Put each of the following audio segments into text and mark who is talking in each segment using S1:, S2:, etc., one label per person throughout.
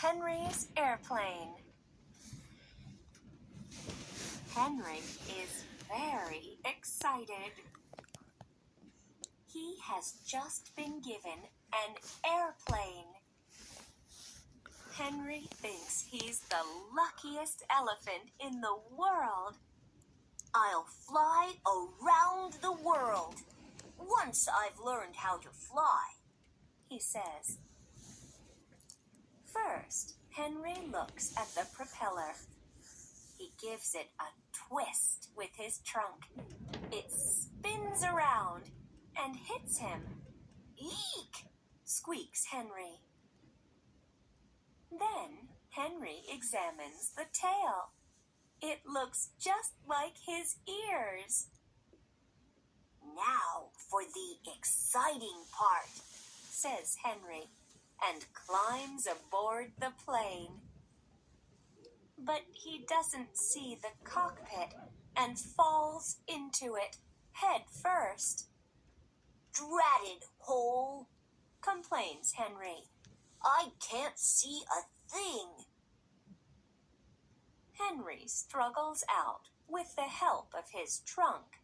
S1: Henry's airplane. Henry is very excited. He has just been given an airplane. Henry thinks he's the luckiest elephant in the world.
S2: I'll fly around the world once I've learned how to fly,
S1: he says. First, Henry looks at the propeller. He gives it a twist with his trunk. It spins around and hits him.
S2: Eek!
S1: Squeaks Henry. Then Henry examines the tail. It looks just like his ears.
S2: Now for the exciting part,
S1: says Henry, and climbs aboard the plane. But he doesn't see the cockpit and falls into it head first.
S2: Dratted hole,
S1: complains Henry.
S2: I can't see a thing.
S1: Henry struggles out with the help of his trunk.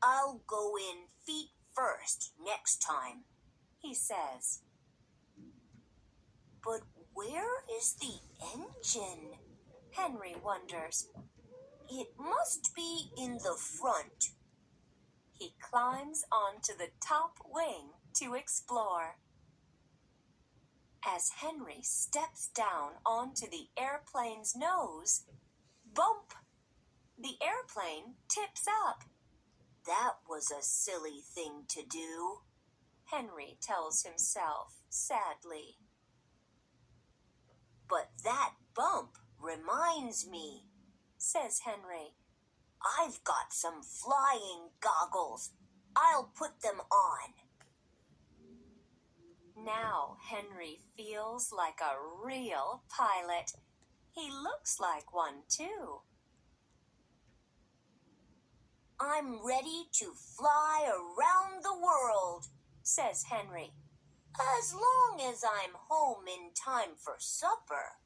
S2: I'll go in feet first next time,
S1: he says.
S2: But where is the engine?
S1: Henry wonders.
S2: It must be in the front.
S1: He climbs onto the top wing to explore. As Henry steps down onto the airplane's nose, bump! The airplane tips up.
S2: That was a silly thing to do,
S1: Henry tells himself sadly.
S2: But that bump reminds me,
S1: says Henry.
S2: I've got some flying goggles. I'll put them on.
S1: Now Henry feels like a real pilot. He looks like one too.
S2: I'm ready to fly around the world,
S1: says Henry.
S2: As long as I'm home in time for supper.